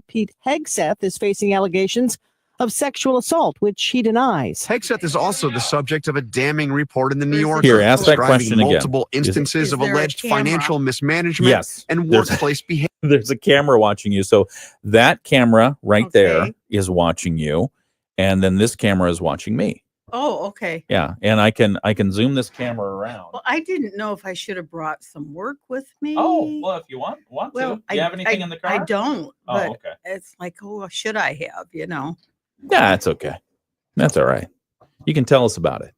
Pete Hegseth is facing allegations of sexual assault, which he denies. Hegseth is also the subject of a damning report in the New Yorker. Here, ask that question again. Multiple instances of alleged financial mismanagement and workplace behavior. There's a camera watching you. So that camera right there is watching you, and then this camera is watching me. Oh, okay. Yeah, and I can zoom this camera around. Well, I didn't know if I should have brought some work with me. Oh, well, if you want to. Do you have anything in the car? I don't. But okay. It's like, should I have, Yeah, that's okay. That's all right. You can tell us about it.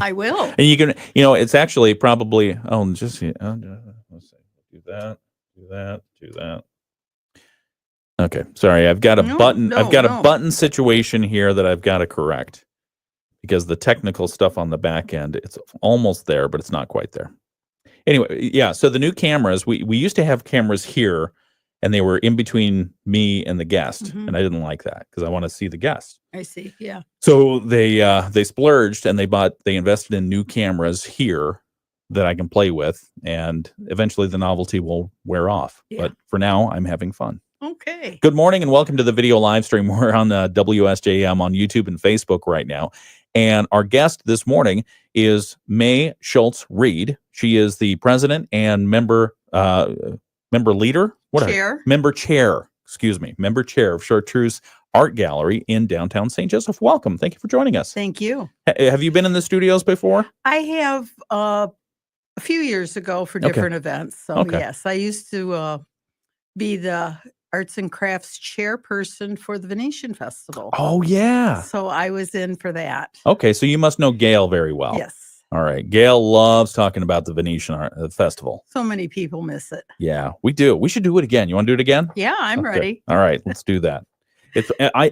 I will. And you can, it's actually probably, let's see. Do that. Okay. Sorry. I've got a button. I've got a button situation here that I've got to correct because the technical stuff on the back end, it's almost there, but it's not quite there. Anyway. Yeah. So the new cameras, we used to have cameras here and they were in between me and the guest. And I didn't like that because I want to see the guest. I see. Yeah. So they splurged and they invested in new cameras here that I can play with, and eventually the novelty will wear off. Yeah. But for now, I'm having fun. Okay. Good morning and welcome to the video live stream. We're on WSJM on YouTube and Facebook right now. And our guest this morning is May Schultz-Reed. She is the president and member chair of Chartreuse Art Gallery in downtown St. Joseph. Welcome. Thank you for joining us. Thank you. Have you been in the studios before? I have a few years ago for different events. So yes, I used to be the arts and crafts chairperson for the Venetian Festival. Oh, yeah. So I was in for that. Okay, so you must know Gail very well. Yes. All right. Gail loves talking about the Venetian Art Festival. So many people miss it. Yeah, we do. We should do it again. You want to do it again? Yeah, I'm ready. All right, let's do that. I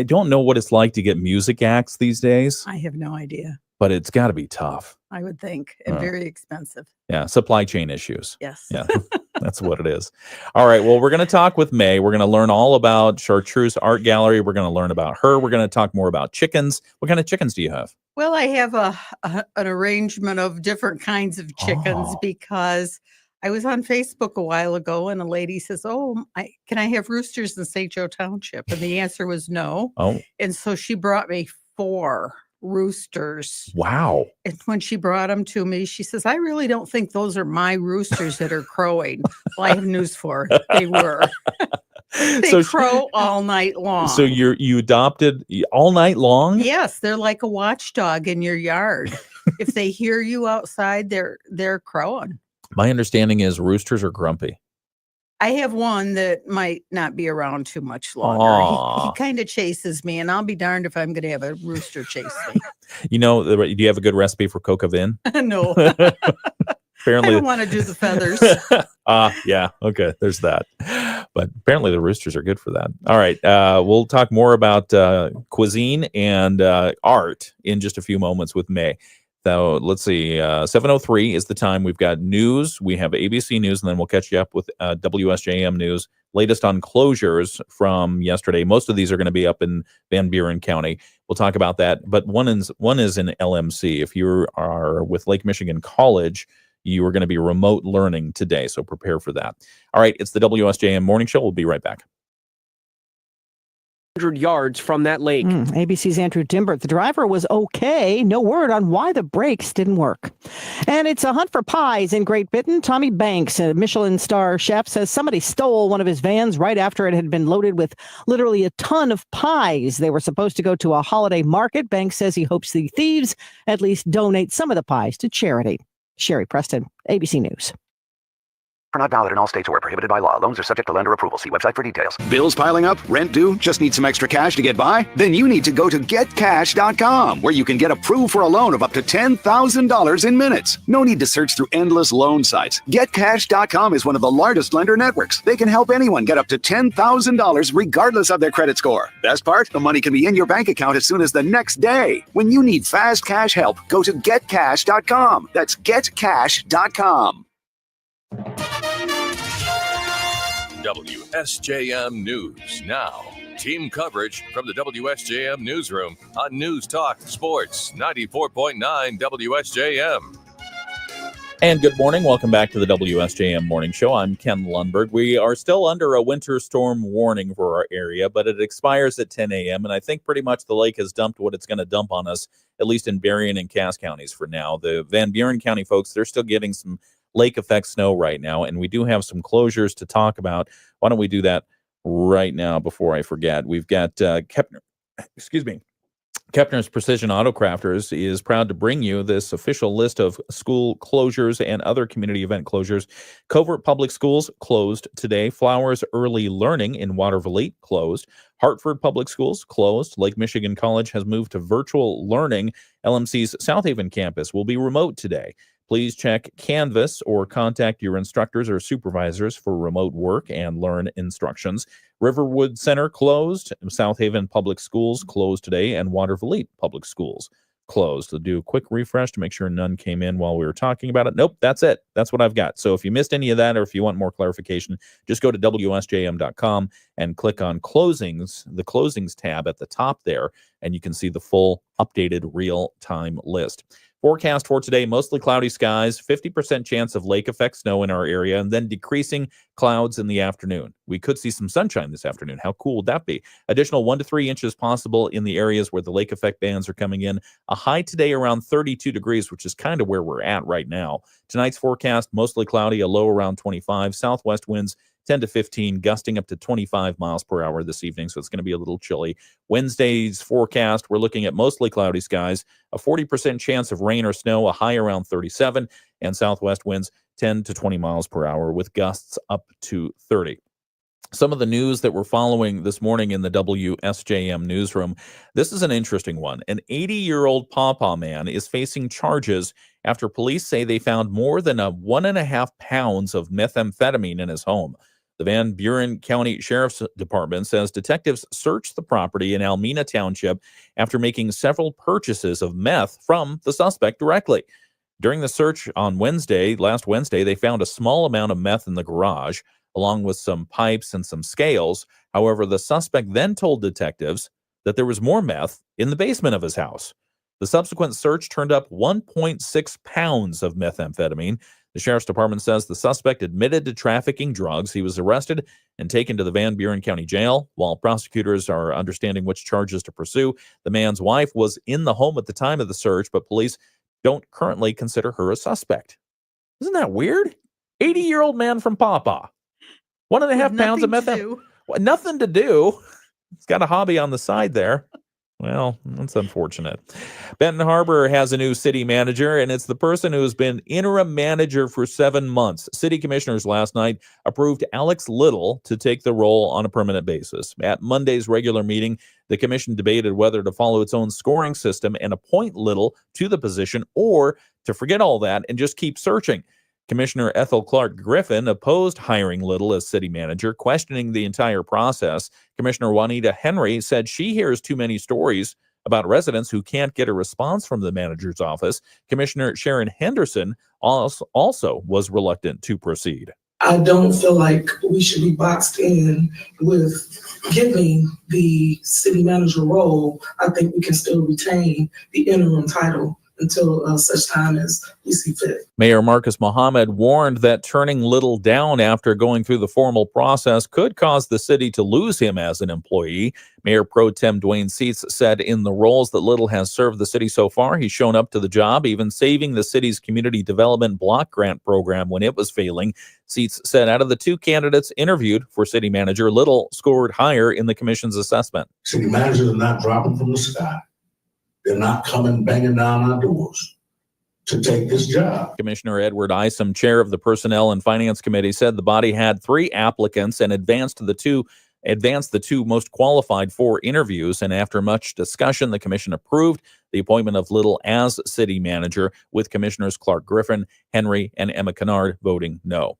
don't know what it's like to get music acts these days. I have no idea. But it's got to be tough. I would think, and very expensive. Yeah, supply chain issues. Yes. Yeah, that's what it is. All right, well, we're going to talk with May. We're going to learn all about Chartreuse Art Gallery. We're going to learn about her. We're going to talk more about chickens. What kind of chickens do you have? Well, I have an arrangement of different kinds of chickens because I was on Facebook a while ago and a lady says, can I have roosters in St. Joe Township? And the answer was no. Oh. And so she brought me 4 roosters. Wow. And when she brought them to me, she says, I really don't think those are my roosters that are crowing. Well, I have news for her. They were. They crow all night long. So you adopted all night long? Yes, they're like a watchdog in your yard. If they hear you outside, they're crowing. My understanding is roosters are grumpy. I have one that might not be around too much longer. He kind of chases me, and I'll be darned if I'm going to have a rooster chase me. Do you have a good recipe for coq au vin? No. Apparently, I don't want to do the feathers. Yeah. Okay. There's that. But apparently the roosters are good for that. All right. We'll talk more about cuisine and art in just a few moments with May. So let's see. 7:03 is the time. We've got news. We have ABC News, and then we'll catch you up with WSJM News. Latest on closures from yesterday. Most of these are going to be up in Van Buren County. We'll talk about that. But one is in LMC. If you are with Lake Michigan College, you are going to be remote learning today, so prepare for that. All right, it's the WSJM Morning Show. We'll be right back. 100 yards from that lake. ABC's Andrew Dimbert. The driver was okay. No word on why the brakes didn't work. And it's a hunt for pies in Great Britain. Tommy Banks, a Michelin star chef, says somebody stole one of his vans right after it had been loaded with literally a ton of pies. They were supposed to go to a holiday market. Banks says he hopes the thieves at least donate some of the pies to charity. Sherry Preston, ABC News. Are not valid in all states or where prohibited by law. Loans are subject to lender approval. See website for details. Bills piling up? Rent due? Just need some extra cash to get by? Then you need to go to GetCash.com, where you can get approved for a loan of up to $10,000 in minutes. No need to search through endless loan sites. GetCash.com is one of the largest lender networks. They can help anyone get up to $10,000 regardless of their credit score. Best part? The money can be in your bank account as soon as the next day. When you need fast cash help, go to GetCash.com. That's GetCash.com. WSJM News Now. Team coverage from the WSJM Newsroom on News Talk Sports 94.9 WSJM. And good morning. Welcome back to the WSJM Morning Show. I'm Ken Lundberg. We are still under a winter storm warning for our area, but it expires at 10 a.m. And I think pretty much the lake has dumped what it's going to dump on us, at least in Berrien and Cass counties for now. The Van Buren County folks, they're still getting some lake effect snow right now, and we do have some closures to talk about. Why don't we do that right now before I forget? We've got Kepner's Precision Auto Crafters is proud to bring you this official list of school closures and other community event closures. Covert Public Schools closed today. Flowers Early Learning in Waterville closed. Hartford Public Schools closed. Lake Michigan College has moved to virtual learning. LMC's South Haven campus will be remote today. Please check Canvas or contact your instructors or supervisors for remote work and learn instructions. Riverwood Center closed. South Haven Public Schools closed today, and Waterville Public Schools closed. To do a quick refresh to make sure none came in while we were talking about it. Nope, that's it. That's what I've got. So if you missed any of that, or if you want more clarification, just go to WSJM.com and click on closings, the closings tab at the top there, and you can see the full updated real-time list. Forecast for today, mostly cloudy skies, 50% chance of lake effect snow in our area, and then decreasing clouds in the afternoon. We could see some sunshine this afternoon. How cool would that be? Additional 1 to 3 inches possible in the areas where the lake effect bands are coming in. A high today around 32 degrees, which is kind of where we're at right now. Tonight's forecast, mostly cloudy, a low around 25. Southwest winds 10 to 15, gusting up to 25 miles per hour this evening, so it's going to be a little chilly. Wednesday's forecast, we're looking at mostly cloudy skies, a 40% chance of rain or snow, a high around 37, and southwest winds 10 to 20 miles per hour with gusts up to 30. Some of the news that we're following this morning in the WSJM newsroom, this is an interesting one. An 80-year-old pawpaw man is facing charges after police say they found more than 1.5 pounds of methamphetamine in his home. The Van Buren County Sheriff's Department says detectives searched the property in Almena Township after making several purchases of meth from the suspect directly. During the search on last Wednesday, they found a small amount of meth in the garage, along with some pipes and some scales. However, the suspect then told detectives that there was more meth in the basement of his house. The subsequent search turned up 1.6 pounds of methamphetamine. The Sheriff's Department says the suspect admitted to trafficking drugs. He was arrested and taken to the Van Buren County Jail. While prosecutors are understanding which charges to pursue, the man's wife was in the home at the time of the search, but police don't currently consider her a suspect. Isn't that weird? 80-year-old man from Pawpaw. 1.5 pounds of methamphetamine. Nothing to do. He's got a hobby on the side there. Well, that's unfortunate. Benton Harbor has a new city manager, and it's the person who's been interim manager for 7 months. City commissioners last night approved Alex Little to take the role on a permanent basis. At Monday's regular meeting, the commission debated whether to follow its own scoring system and appoint Little to the position or to forget all that and just keep searching. Commissioner Ethel Clark Griffin opposed hiring Little as city manager, questioning the entire process. Commissioner Juanita Henry said she hears too many stories about residents who can't get a response from the manager's office. Commissioner Sharon Henderson also was reluctant to proceed. I don't feel like we should be boxed in with giving the city manager role. I think we can still retain the interim title until such time as we see fit. Mayor Marcus Muhammad warned that turning Little down after going through the formal process could cause the city to lose him as an employee. Mayor Pro Tem Dwayne Seats said in the roles that Little has served the city so far, he's shown up to the job, even saving the city's community development block grant program when it was failing. Seats said out of the two candidates interviewed for city manager, Little scored higher in the commission's assessment. City managers are not dropping from the sky. They're not coming banging down our doors to take this job. Commissioner Edward Isom, chair of the Personnel and Finance Committee, said the body had 3 applicants and advanced the two most qualified for interviews. And after much discussion, the commission approved the appointment of Little as city manager, with Commissioners Clark Griffin, Henry, and Emma Kennard voting no.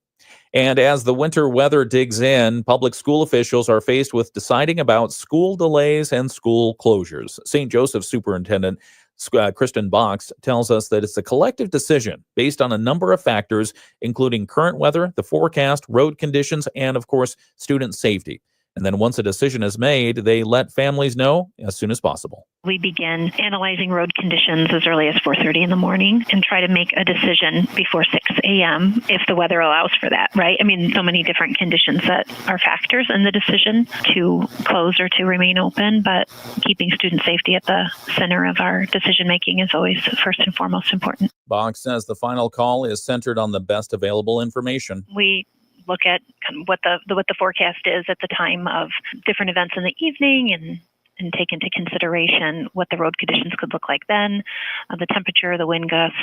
And as the winter weather digs in, public school officials are faced with deciding about school delays and school closures. St. Joseph Superintendent Kristen Box tells us that it's a collective decision based on a number of factors, including current weather, the forecast, road conditions, and, of course, student safety. And then once a decision is made, they let families know as soon as possible. We begin analyzing road conditions as early as 4:30 in the morning and try to make a decision before 6 a.m. if the weather allows for that, right? I mean, so many different conditions that are factors in the decision to close or to remain open, but keeping student safety at the center of our decision making is always first and foremost important. Bach says the final call is centered on the best available information. We look at kind of what the forecast is at the time of different events in the evening and take into consideration what the road conditions could look like then, the temperature, the wind gusts,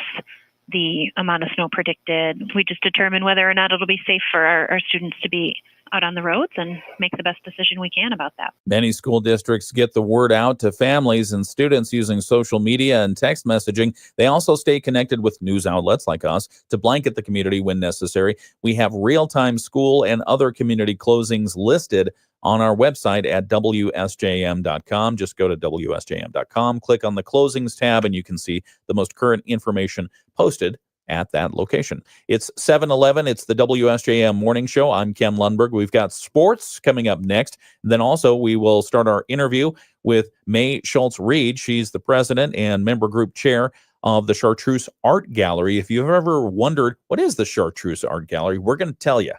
the amount of snow predicted. We just determine whether or not it'll be safe for our students to be out on the roads and make the best decision we can about that. Many school districts get the word out to families and students using social media and text messaging. They also stay connected with news outlets like us to blanket the community when necessary. We have real-time school and other community closings listed on our website at WSJM.com. Just go to WSJM.com, click on the closings tab, and you can see the most current information posted at that location. It's 7:11. It's the WSJM Morning Show. I'm Ken Lundberg. We've got sports coming up next. And then also we will start our interview with May Schultz-Reed. She's the president and member group chair of the Chartreuse Art Gallery. If you've ever wondered, what is the Chartreuse Art Gallery? We're going to tell you.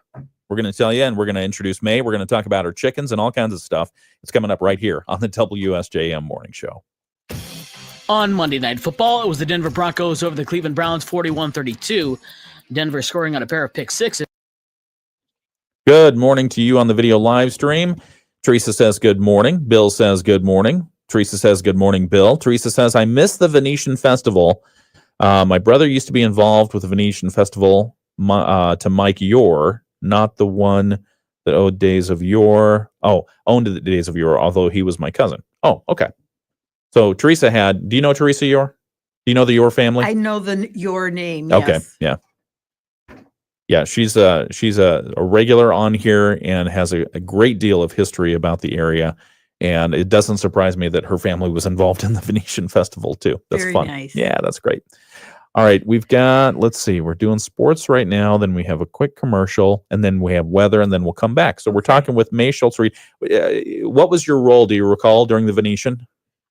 We're going to tell you, and we're going to introduce May. We're going to talk about her chickens and all kinds of stuff. It's coming up right here on the WSJM Morning Show. On Monday Night Football, it was the Denver Broncos over the Cleveland Browns 41-32. Denver scoring on a pair of pick sixes. Good morning to you on the video live stream. Teresa says good morning. Bill says good morning. Teresa says good morning, Bill. Teresa says, I miss the Venetian Festival. My brother used to be involved with the Venetian Festival to Mike Yore, not the one that owed Days of Yore. Oh, owned the Days of Yore, although he was my cousin. Oh, okay. So Teresa do you know Teresa Yore? Do you know the Yore family? I know your name. Okay, yes. yeah. Yeah, she's a regular on here and has a great deal of history about the area. And it doesn't surprise me that her family was involved in the Venetian Festival too. That's Very fun. Nice. Yeah, that's great. All right, we've got, let's see, we're doing sports right now. Then we have a quick commercial, and then we have weather, and then we'll come back. So we're talking with May Schultz-Reed. What was your role, do you recall, during the Venetian?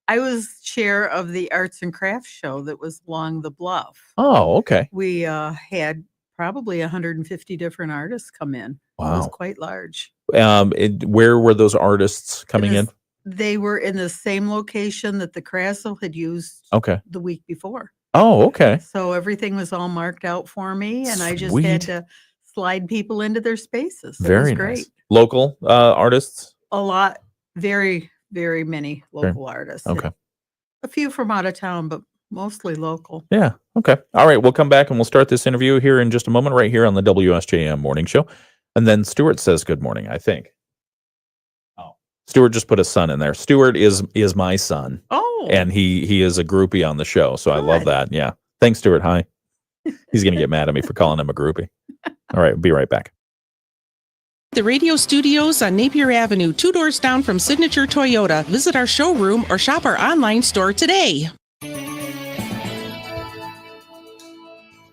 I was chair of the arts and crafts show that was along the bluff. Oh, okay. We had probably 150 different artists come in. Wow. It was quite large. Where were those artists coming in? They were in the same location that the Crassel had used the week before. Oh, okay. So everything was all marked out for me, and I just Sweet. had to slide people into their spaces. It Very was great. nice. Local artists? A lot, very, very many local artists. Okay. A few from out of town, but mostly local. Yeah. Okay. All right. We'll come back and we'll start this interview here in just a moment, right here on the WSJM Morning Show. And then Stuart says good morning, I think. Oh, Stuart just put a son in there. Stuart is my son. Oh. And he is a groupie on the show. So I love that. Yeah. Thanks, Stuart. Hi. He's going to get mad at me for calling him a groupie. All right. Be right back. The radio studios on Napier Avenue, 2 doors down from Signature Toyota. Visit our showroom or shop our online store today.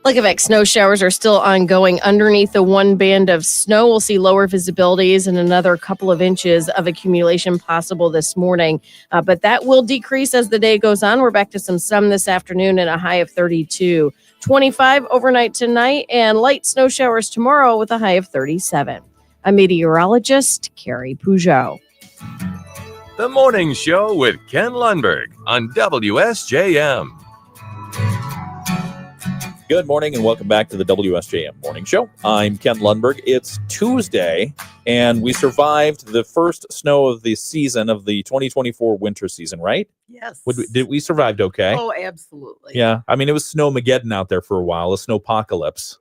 Lookamek snow showers are still ongoing underneath the one band of snow. We'll see lower visibilities and another couple of inches of accumulation possible this morning. But that will decrease as the day goes on. We're back to some sun this afternoon and a high of 32. 25 overnight tonight and light snow showers tomorrow with a high of 37. I'm meteorologist Carrie Peugeot. The Morning Show with Ken Lundberg on WSJM. Good morning and welcome back to the WSJM Morning Show. I'm Ken Lundberg. It's Tuesday, and we survived the first snow of the season of the 2024 winter season, right? Yes. Did we survived okay? Oh, absolutely. Yeah. I mean, it was snowmageddon out there for a while, a snowpocalypse.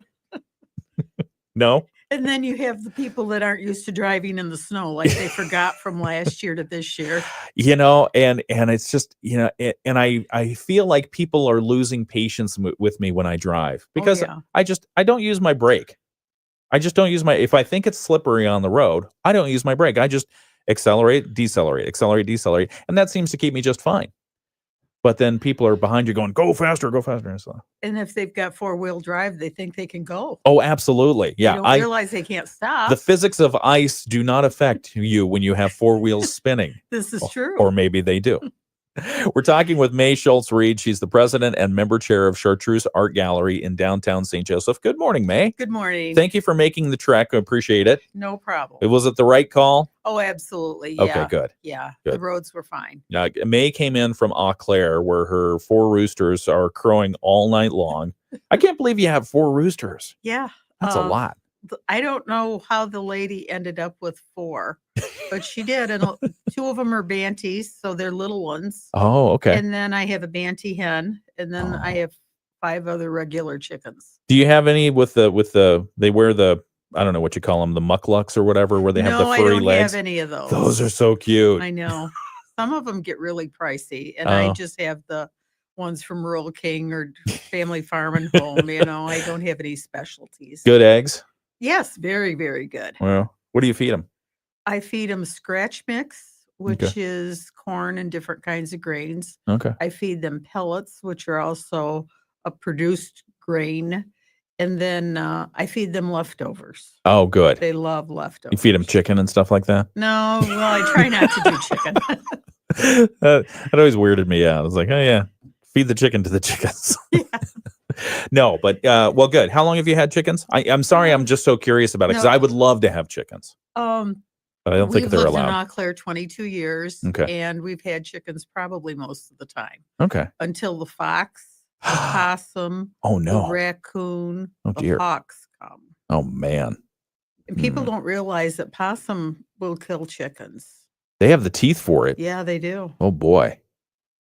No? And then you have the people that aren't used to driving in the snow, like they forgot from last year to this year. You know, and it's just, you know, and I feel like people are losing patience with me when I drive because I don't use my brake. I just don't use if I think it's slippery on the road, I don't use my brake. I just accelerate, decelerate. And that seems to keep me just fine. but then people are behind you going, go faster. And if they've got 4-wheel drive, they think they can go. Oh, absolutely. Yeah. They don't realize they can't stop. The physics of ice do not affect you when you have 4 wheels spinning. This is true. Or maybe they do. We're talking with May Schultz-Reed. She's the president and member chair of Chartreuse Art Gallery in downtown St. Joseph. Good morning, May. Good morning. Thank you for making the trek. I appreciate it. No problem. Was it the right call? Oh, absolutely. Yeah. Okay, good. Yeah. Good. The roads were fine. May came in from Eau Claire, where her 4 roosters are crowing all night long. I can't believe you have 4 roosters. Yeah. That's a lot. I don't know how the lady ended up with 4, but she did. And 2 of them are banties, so they're little ones. Oh, okay. And then I have a banty hen, and then I have 5 other regular chickens. Do you have any with the they wear the, I don't know what you call them, the mucklucks or whatever, where they have the furry legs? No, I don't legs? have any of those. Those are so cute. I know. Some of them get really pricey, and Oh. I just have the ones from Rural King or Family Farm and Home. I don't have any specialties. Good eggs? Yes, very, very good. Well, what do you feed them? I feed them scratch mix, which Okay. is corn and different kinds of grains. Okay. I feed them pellets, which are also a produced grain. And then I feed them leftovers. Oh, good. They love leftovers. You feed them chicken and stuff like that? No, well, I try not to do chicken. That always weirded me out. I was like, oh, yeah, feed the chicken to the chickens. No, but well, good. How long have you had chickens? I'm sorry, I'm just so curious about it because No. I would love to have chickens, but I don't think We've they're lived in allowed. Eau Claire 22 years, Okay. and we've had chickens probably most of the time Okay. until the fox, the possum, Oh, no. the raccoon, Oh, the dear. hawks come. Oh, man. And people don't realize that possum will kill chickens. They have the teeth for it. Yeah, they do. Oh, boy.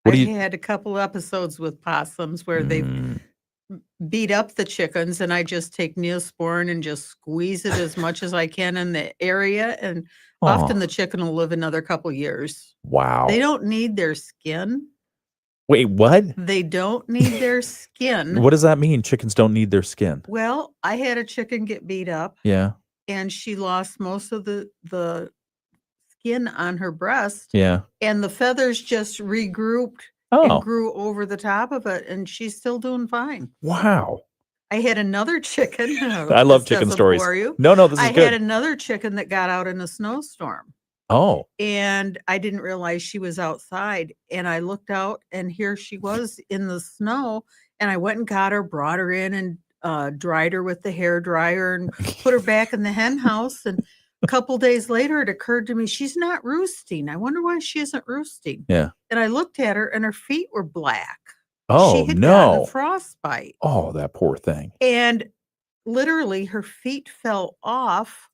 What I've do you? had a couple episodes with possums where they've Mm. beat up the chickens, and I just take Neosporin and just squeeze it as much as I can in the area. And often Oh. the chicken will live another couple years. Wow. They don't need their skin. Wait, what? They don't need their skin. What does that mean? Chickens don't need their skin. Well, I had a chicken get beat up, Yeah. and she lost most of the skin on her breast, Yeah. and the feathers just regrouped Oh. and grew over the top of it, and she's still doing fine. Wow. I had another chicken. I love this chicken doesn't stories. bore you. No, this is I good. had another chicken that got out in a snowstorm, Oh. and I didn't realize she was outside. And I looked out, and here she was in the snow. And I went and got her, brought her in, and dried her with the hair dryer, and put her back in the hen house. And a couple days later, it occurred to me she's not roosting. I wonder why she isn't roosting. Yeah. And I looked at her, and her feet were black. Oh, She had gotten no. a frostbite. Oh, that poor thing. And literally, her feet fell off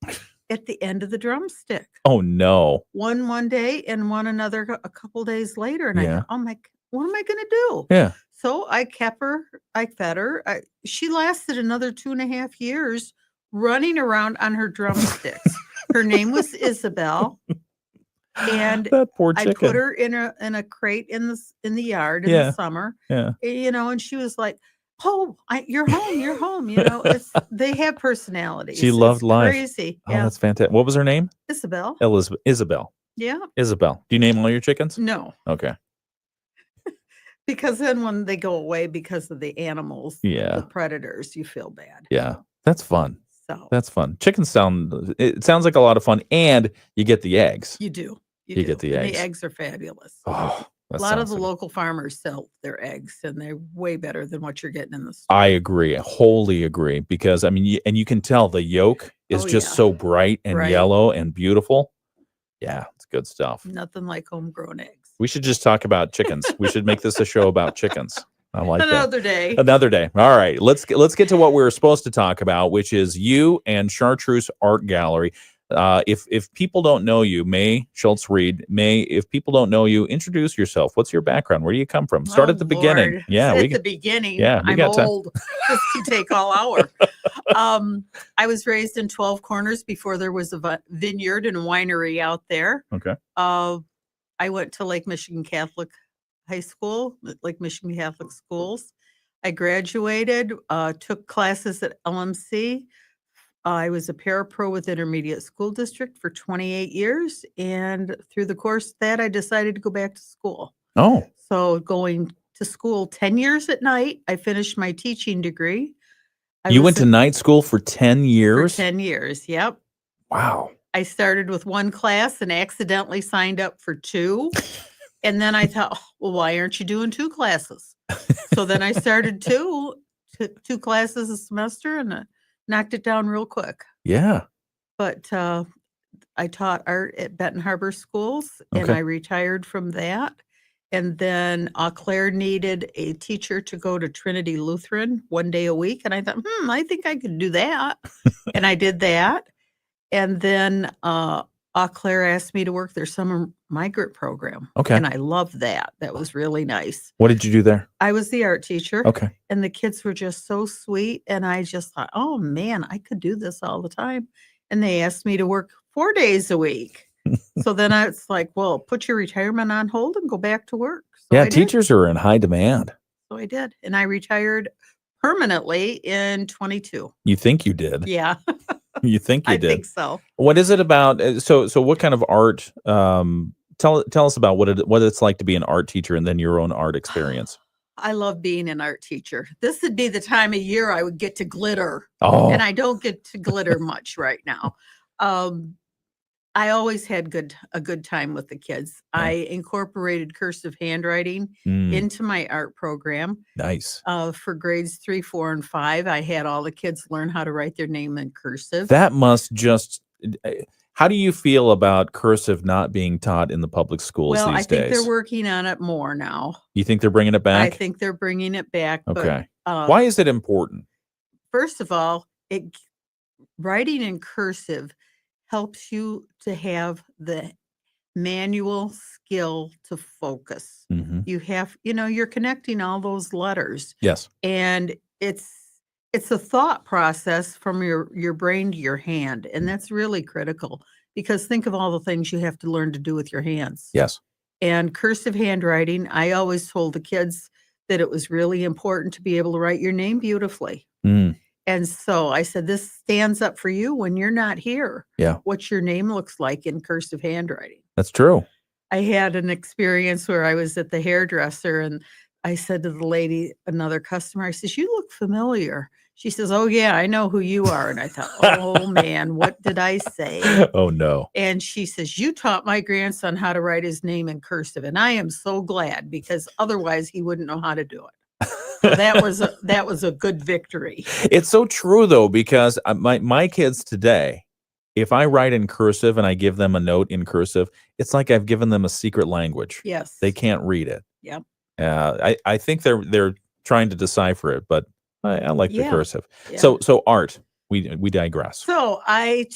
at the end of the drumstick. Oh, no. One day and one another a couple days later. And I Yeah. thought, oh my, what am I going to do? Yeah. So I kept her, I fed her. She lasted another 2.5 years running around on her drumsticks. Her name was Isabel. And That poor I chicken. put her in a crate in the yard in Yeah. the summer. Yeah. And she was like, "Oh, you're home, you're home." They have personalities. She loved It's life. Crazy, Oh, yeah. that's fantastic. What was her name? Isabel. Isabel. Yeah, Isabel. Do you name all your chickens? no, Okay. because then when they go away because of the animals, Yeah. the predators, you feel bad. Yeah. That's fun. So That's fun. Chickens it sounds like a lot of fun, and you get the eggs. you do. You get the And eggs. The eggs are fabulous. Oh, A that lot of sounds the like- local farmers sell their eggs, and they're way better than what you're getting in the store. I agree. I wholly agree, because I mean, you can tell the yolk is Oh, just yeah. so bright and Right. yellow and beautiful. Yeah, it's good stuff. Nothing like homegrown eggs. We should just talk about chickens. We should make this a show about chickens. I like that. Another day. Another day. All right. Let's get to what we were supposed to talk about, which is you and Chartreuse Art Gallery. If people don't know you, May Schultz-Reed, if people don't know you, introduce yourself. What's your background? Where do you come from? Start Oh, at the beginning. Lord. Yeah, At we the can, beginning. yeah, we I'm got time. old. This can take all hour. I was raised in 12 Corners before there was a vineyard and winery out there. Okay. I went to Lake Michigan Catholic High School, Lake Michigan Catholic Schools. I graduated, took classes at LMC. I was a parapro with Intermediate School District for 28 years. And through the course of that, I decided to go back to school. Oh. So going to school 10 years at night, I finished my teaching degree. You went to night school for 10 years? For 10 years, yep. Wow. I started with one class and accidentally signed up for 2. And then I thought, well, why aren't you doing 2 classes? So then I started 2 classes a semester and knocked it down real quick. Yeah. But I taught art at Benton Harbor Schools, and I retired from that. And then Eau Claire needed a teacher to go to Trinity Lutheran 1 day a week. And I thought, I think I could do that. And I did that. And then Eau Claire asked me to work their summer migrant program. Okay. And I loved that. That was really nice. What did you do there? I was the art teacher. Okay. And the kids were just so sweet. And I just thought, oh, man, I could do this all the time. And they asked me to work 4 days a week. So then it's like, well, put your retirement on hold and go back to work. So yeah, teachers are in high demand. So I did. And I retired permanently in 22. You think you did? Yeah. You think you did? I think so. What is it about? So what kind of art? Tell us about what it's like to be an art teacher and then your own art experience. I love being an art teacher. This would be the time of year I would get to glitter. Oh. And I don't get to glitter much right now. I always had a good time with the kids. Yeah. I incorporated cursive handwriting into my art program. Nice. For grades 3, 4, and 5, I had all the kids learn how to write their name in cursive. That must just. How do you feel about cursive not being taught in the public schools Well, these I think days? they're working on it more now. You think they're bringing it back? I think they're bringing it back. Okay. But, why is it important? First of all, writing in cursive helps you to have the manual skill to focus. Mm-hmm. You have, you're connecting all those letters. Yes. And it's a thought process from your brain to your hand. And that's really critical because think of all the things you have to learn to do with your hands. Yes. And cursive handwriting, I always told the kids that it was really important to be able to write your name beautifully. Mm. And so I said, this stands up for you when you're not here. Yeah. What your name looks like in cursive handwriting. That's true. I had an experience where I was at the hairdresser and I said to the lady, another customer, I says, you look familiar. She says, oh, yeah, I know who you are. And I thought, oh, man, what did I say? Oh, no. And she says, you taught my grandson how to write his name in cursive. And I am so glad because otherwise he wouldn't know how to do it. So that was a good victory. It's so true, though, because my kids today, if I write in cursive and I give them a note in cursive, it's like I've given them a secret language. Yes. They can't read it. Yep. I think they're trying to decipher it, but I like the cursive. Yeah. So art, we digress. So I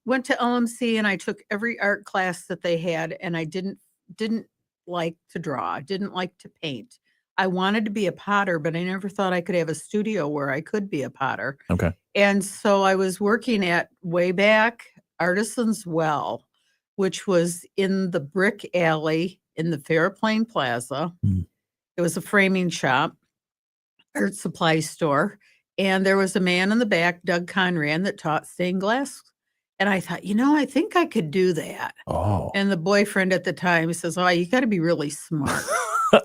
went to LMC and I took every art class that they had, and I didn't like to draw, didn't like to paint. I wanted to be a potter, but I never thought I could have a studio where I could be a potter. Okay. And so I was working at way back Artisans Well, which was in the brick alley in the Fairplane Plaza. Mm. It was a framing shop, art supply store. And there was a man in the back, Doug Conran, that taught stained glass. And I thought, I think I could do that. Oh. And the boyfriend at the time says, oh, you got to be really smart.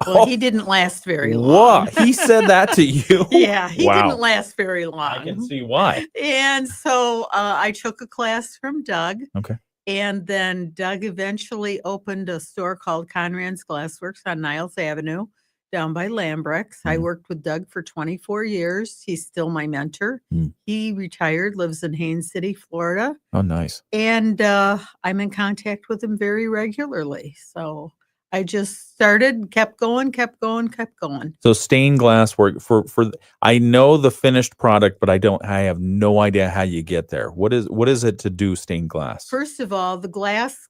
Well, he didn't last very long. What? He said that to you? Yeah, he Wow. didn't last very long. I can see why. And so I took a class from Doug. Okay. And then Doug eventually opened a store called Conran's Glassworks on Niles Avenue down by Lambrex. I worked with Doug for 24 years. He's still my mentor. He retired, lives in Haines City, Florida. Oh, nice. And I'm in contact with him very regularly. So I just started, kept going. So stained glass work for I know the finished product, but I have no idea how you get there. What is it to do stained glass? First of all, the glass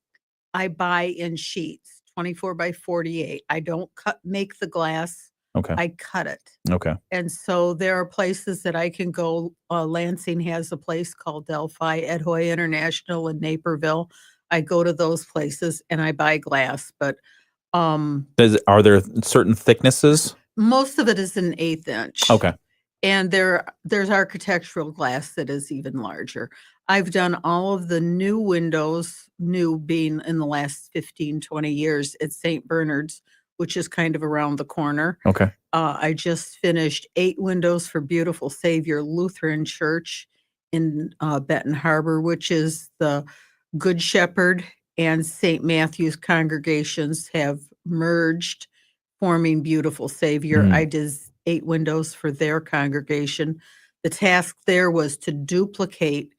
I buy in sheets, 24 by 48. I don't make the glass. Okay. I cut it. Okay. And so there are places that I can go. Lansing has a place called Delphi, Ed Hoy International in Naperville. I go to those places and I buy glass, but Are there certain thicknesses? most of it is an 1/8 inch. Okay. And there's architectural glass that is even larger. I've done all of the new windows, new being in the last 15, 20 years at St. Bernard's, which is kind of around the corner. Okay. I just finished 8 windows for Beautiful Savior Lutheran Church in Benton Harbor, which is the Good Shepherd and St. Matthew's congregations have merged, forming Beautiful Savior. I did 8 windows for their congregation. The task there was to duplicate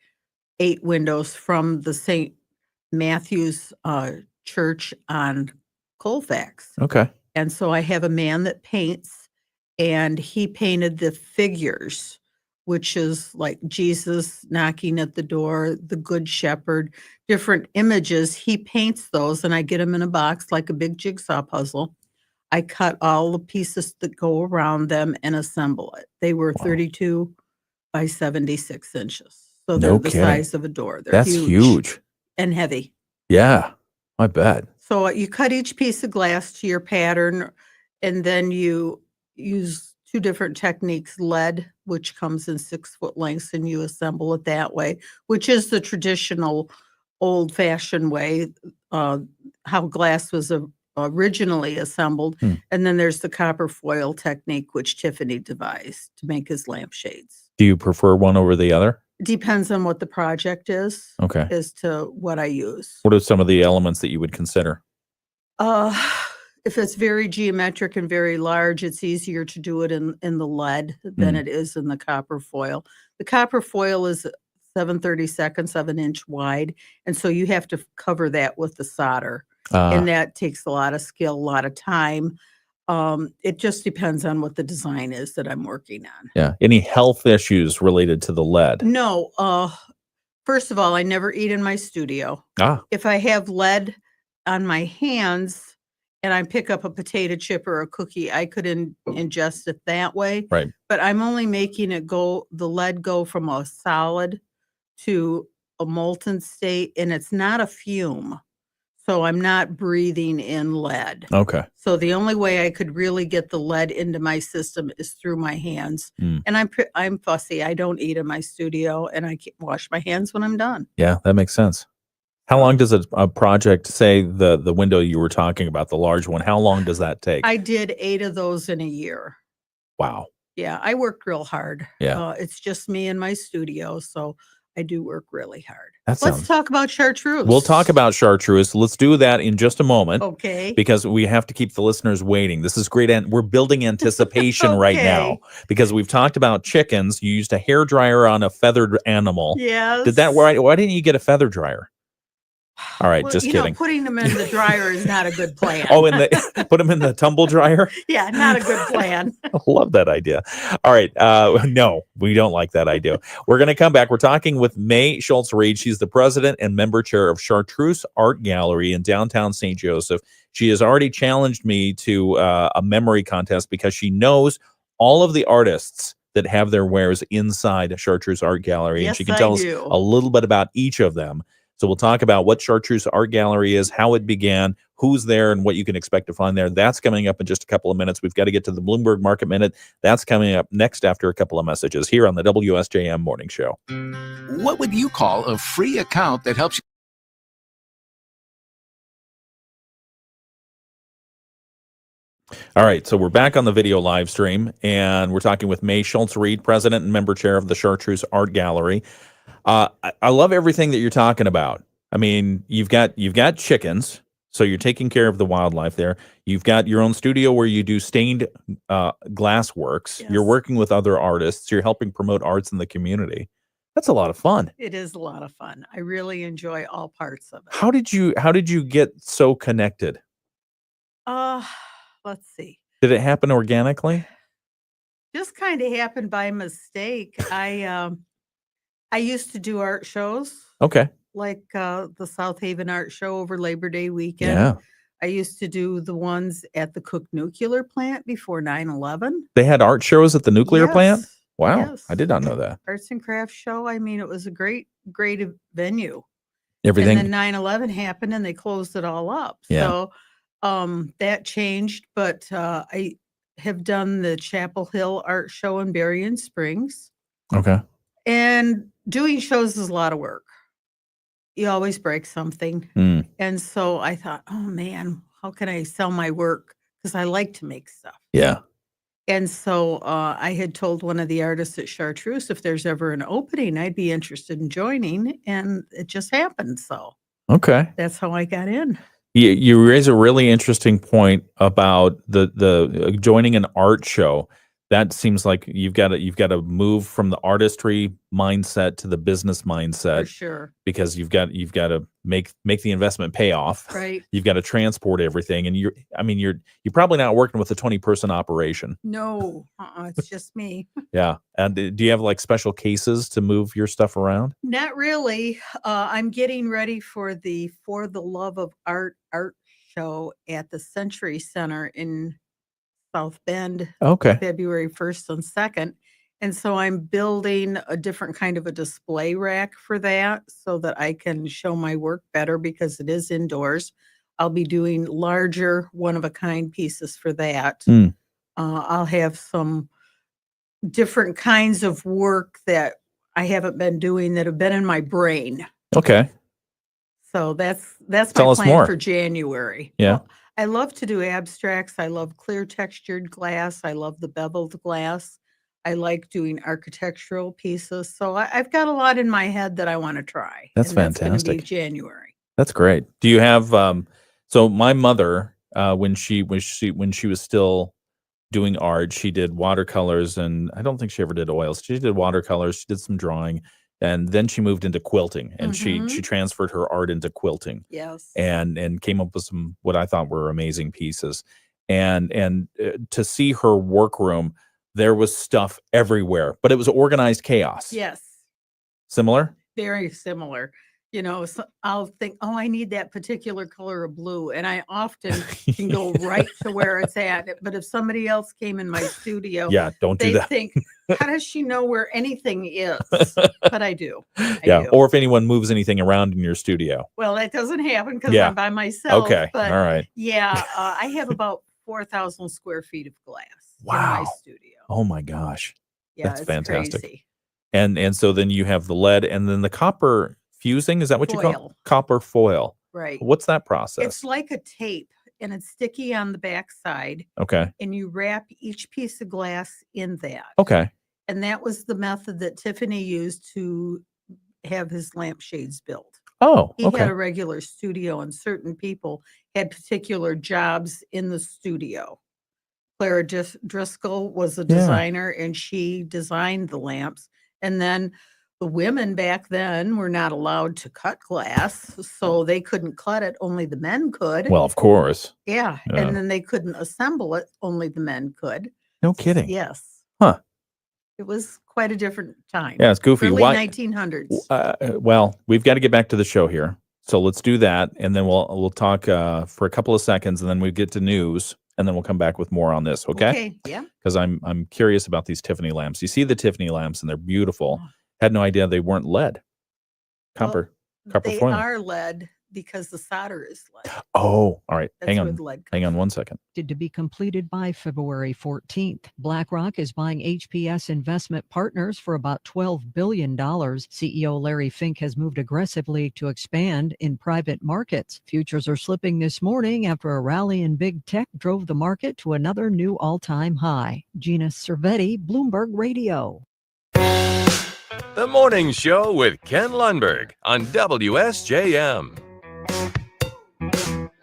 8 windows from the St. Matthew's church on Colfax. Okay. And so I have a man that paints, and he painted the figures, which is like Jesus knocking at the door, the Good Shepherd, different images. He paints those, and I get them in a box like a big jigsaw puzzle. I cut all the pieces that go around them and assemble it. They were 32 by 76 inches. So they're the size of a door. They're huge and heavy. Yeah, I bet. So you cut each piece of glass to your pattern, and then you use 2 different techniques, lead, which comes in 6-foot lengths, and you assemble it that way, which is the traditional old-fashioned way, how glass was originally assembled. And then there's the copper foil technique, which Tiffany devised to make his lampshades. Do you prefer one over the other? Depends on what the project is. Okay. As to what I use. What are some of the elements that you would consider? If it's very geometric and very large, it's easier to do it in the lead than it is in the copper foil. The copper foil is 7/32 of an inch wide, and so you have to cover that with the solder. And that takes a lot of skill, a lot of time. It just depends on what the design is that I'm working on. Yeah. Any health issues related to the lead? No. First of all, I never eat in my studio. If I have lead on my hands and I pick up a potato chip or a cookie, I could ingest it that way. Right. But I'm only making the lead go from a solid to a molten state, and it's not a fume. So I'm not breathing in lead. Okay. So the only way I could really get the lead into my system is through my hands. And I'm fussy. I don't eat in my studio, and I wash my hands when I'm done. Yeah, that makes sense. How long does a project, say the window you were talking about, the large one, how long does that take? I did 8 of those in a year. Wow. Yeah, I worked real hard. Yeah. It's just me in my studio, so I do work really hard. Let's talk about chartreuse. We'll talk about chartreuse. Let's do that in just a moment. Okay. Because we have to keep the listeners waiting. This is great. And we're building anticipation right now because we've talked about chickens. You used a hair dryer on a feathered animal. Yes. Why didn't you get a feather dryer? All right, just kidding. Putting them in the dryer is not a good plan. Put them in the tumble dryer? Yeah, not a good plan. I love that idea. All right. No, we don't like that idea. We're going to come back. We're talking with May Schultz-Reed. She's the president and member chair of Chartreuse Art Gallery in downtown St. Joseph. She has already challenged me to a memory contest because she knows all of the artists that have their wares inside Chartreuse Art Gallery. Yes, and she can tell us a little bit about each of them. So we'll talk about what Chartreuse Art Gallery is, how it began, who's there, and what you can expect to find there. That's coming up in just a couple of minutes. We've got to get to the Bloomberg Market Minute. That's coming up next after a couple of messages here on the WSJM Morning Show. What would you call a free account that helps you? All right, so we're back on the video live stream, and we're talking with May Schultz-Reed, president and member chair of the Chartreuse Art Gallery. I love everything that you're talking about. I mean, you've got chickens, so you're taking care of the wildlife there. You've got your own studio where you do stained glass works. Yes. You're working with other artists. You're helping promote arts in the community. That's a lot of fun. It is a lot of fun. I really enjoy all parts of it. How did you get so connected? Let's see. Did it happen organically? Just kind of happened by mistake. I used to do art shows. Okay. Like the South Haven Art Show over Labor Day weekend. Yeah. I used to do the ones at the Cook Nuclear Plant before 9/11. They had art shows at the nuclear plant? Wow. Yes. I did not know that. Arts and crafts show. I mean, it was a great venue. Everything. And then 9/11 happened and they closed it all up. Yeah. So that changed, but I have done the Chapel Hill Art Show in Berrien Springs. Okay. And doing shows is a lot of work. You always break something. And so I thought, oh man, how can I sell my work? because I like to make stuff. Yeah. And so I had told one of the artists at Chartreuse if there's ever an opening, I'd be interested in joining. And it just happened. So Okay. that's how I got in. You raise a really interesting point about the joining an art show. That seems like you've got to move from the artistry mindset to the business mindset. For sure. Because you've got to make the investment pay off. Right. You've got to transport everything, and you're probably not working with a 20-person operation. No, it's just me. Yeah. And do you have like special cases to move your stuff around? Not really. I'm getting ready for the For the Love of Art show at the Century Center in South Bend. Okay. February 1st and 2nd. And so I'm building a different kind of a display rack for that so that I can show my work better because it is indoors. I'll be doing larger one-of-a-kind pieces for that. I'll have some different kinds of work that I haven't been doing that have been in my brain. Okay. So that's Tell my us plan more. for January. Yeah. Well, I love to do abstracts. I love clear textured glass. I love the beveled glass. I like doing architectural pieces. So I've got a lot in my head that I want to try. That's and that's fantastic. gonna be January. That's great. Do you have so my mother when she was still doing art, she did watercolors, and I don't think she ever did oils. She did watercolors, she did some drawing, and then she moved into quilting, and she transferred her art into quilting. Yes. And came up with some what I thought were amazing pieces. And to see her workroom, there was stuff everywhere, but it was organized chaos. Yes. Similar? Very similar. You know, so I'll think, oh, I need that particular color of blue. And I often can go right to where it's at. But if somebody else came in my studio, Yeah, don't do they that. think, how does she know where anything is? But I do. I do. Or if anyone moves anything around in your studio. Well, that doesn't happen because Yeah. I'm by myself. Okay. But All right. yeah, I have about 4,000 square feet of glass in Wow. my studio. Oh my gosh. Yeah, That's it's fantastic. crazy. And so then you have the lead and then the copper fusing. Is that what you call Foil. copper foil? Right. What's that process? It's like a tape and it's sticky on the back side. Okay. And you wrap each piece of glass in that. Okay. And that was the method that Tiffany used to have his lampshades built. Oh, He okay. had a regular studio, and certain people had particular jobs in the studio. Clara Driscoll was a Yeah. designer, and she designed the lamps. And then the women back then were not allowed to cut glass, so they couldn't cut it. Only the men could. Well, of course. Yeah. Yeah. And then they couldn't assemble it. Only the men could. No kidding. Yes. Huh. It was quite a different time. Yeah, it's goofy. Early Why- 1900s. Well, we've got to get back to the show here. So let's do that. And then we'll talk for a couple of seconds and then we get to news and then we'll come back with more on this. Okay. Okay. Yeah. Because I'm curious about these Tiffany lamps. You see the Tiffany lamps and they're beautiful. Had no idea they weren't lead. Copper They foil. are lead because the solder is lead. Oh, all right. That's Hang where on. the lead Hang on one second. To be completed by February 14th. BlackRock is buying HPS Investment Partners for about $12 billion. CEO Larry Fink has moved aggressively to expand in private markets. Futures are slipping this morning after a rally in big tech drove the market to another new all-time high. Gina Cervetti, Bloomberg Radio. The Morning Show with Ken Lundberg on WSJM.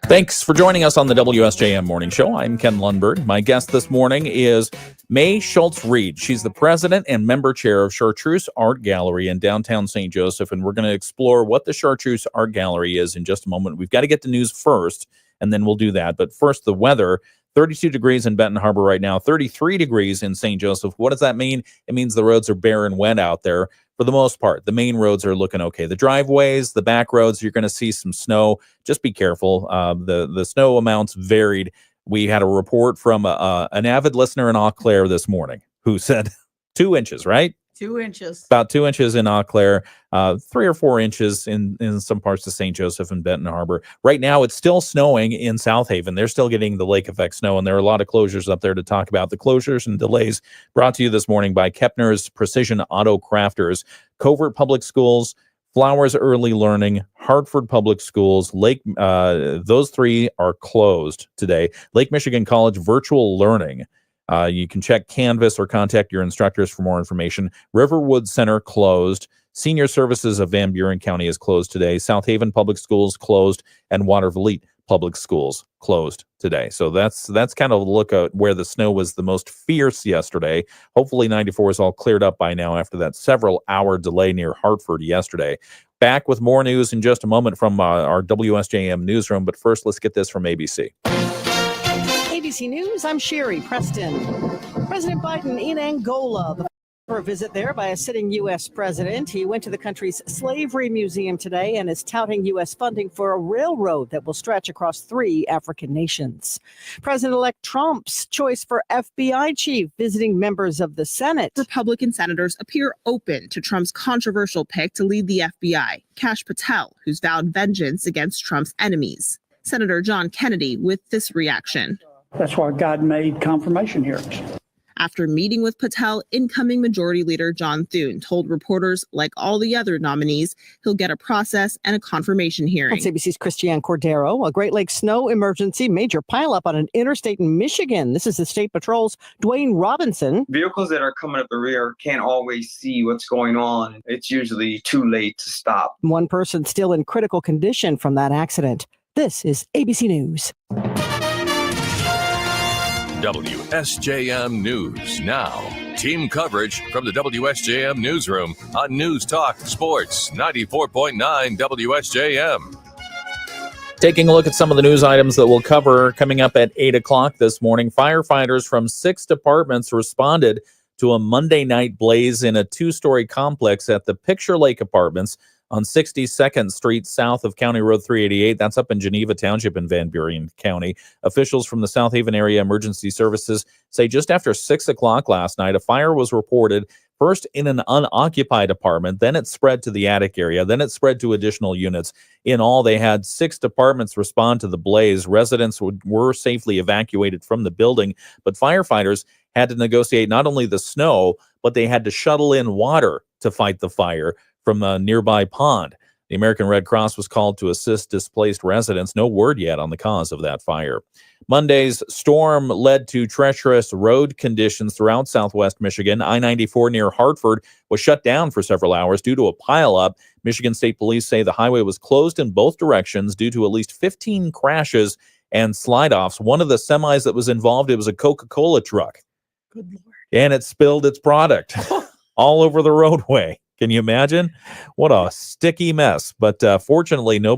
Thanks for joining us on the WSJM Morning Show. I'm Ken Lundberg. My guest this morning is May Schultz-Reed. She's the president and member chair of Chartreuse Art Gallery in downtown St. Joseph, and we're going to explore what the Chartreuse Art Gallery is in just a moment. We've got to get the news first, and then we'll do that. But first, the weather. 32 degrees in Benton Harbor right now, 33 degrees in St. Joseph. What does that mean? It means the roads are bare and wet out there for the most part. The main roads are looking okay. The driveways, the back roads, you're going to see some snow. Just be careful. The snow amounts varied. We had a report from an avid listener in Eau Claire this morning who said 2 inches, right? 2 inches. About 2 inches in Eau Claire, 3 or 4 inches in some parts of St. Joseph and Benton Harbor. Right now, it's still snowing in South Haven. They're still getting the lake effect snow, and there are a lot of closures up there to talk about. The closures and delays brought to you this morning by Kepner's Precision Auto Crafters, Covert Public Schools, Flowers Early Learning, Hartford Public Schools, those three are closed today. Lake Michigan College Virtual Learning. You can check Canvas or contact your instructors for more information. Riverwood Center closed. Senior Services of Van Buren County is closed today. South Haven Public Schools closed, and Watervliet Public Schools closed today. So that's kind of a look at where the snow was the most fierce yesterday. Hopefully 94 is all cleared up by now after that several-hour delay near Hartford yesterday. Back with more news in just a moment from our WSJM newsroom, but first let's get this from ABC. ABC News, I'm Sherry Preston. President Biden in Angola for a visit there by a sitting U.S. president. He went to the country's slavery museum today and is touting U.S. funding for a railroad that will stretch across 3 African nations. President-elect Trump's choice for FBI chief visiting members of the Senate. Republican senators appear open to Trump's controversial pick to lead the FBI, Kash Patel, who's vowed vengeance against Trump's enemies. Senator John Kennedy with this reaction. That's why God made confirmation hearings. After meeting with Patel, incoming Majority Leader John Thune told reporters, like all the other nominees, he'll get a process and a confirmation hearing. That's ABC's Christiane Cordero. A Great Lakes snow emergency, major pileup on an interstate in Michigan. This is the State Patrol's Dwayne Robinson. Vehicles that are coming up the rear can't always see what's going on. It's usually too late to stop. One person still in critical condition from that accident. This is ABC News. WSJM News Now. Team coverage from the WSJM Newsroom on News Talk Sports 94.9 WSJM. Taking a look at some of the news items that we'll cover coming up at 8 o'clock this morning. Firefighters from 6 departments responded to a Monday night blaze in a 2-story complex at the Picture Lake Apartments on 62nd Street south of County Road 388. That's up in Geneva Township in Van Buren County. Officials from the South Haven Area Emergency Services say just after 6 o'clock last night, a fire was reported first in an unoccupied apartment, then it spread to the attic area, then it spread to additional units. In all, they had 6 departments respond to the blaze. Residents were safely evacuated from the building, but firefighters had to negotiate not only the snow, but they had to shuttle in water to fight the fire from a nearby pond. The American Red Cross was called to assist displaced residents. No word yet on the cause of that fire. Monday's storm led to treacherous road conditions throughout southwest Michigan. I-94 near Hartford was shut down for several hours due to a pileup. Michigan State Police say the highway was closed in both directions due to at least 15 crashes and slide-offs. One of the semis that was involved, it was a Coca-Cola truck. Good Lord. And it spilled its product all over the roadway. Can you imagine? What a sticky mess. But fortunately, no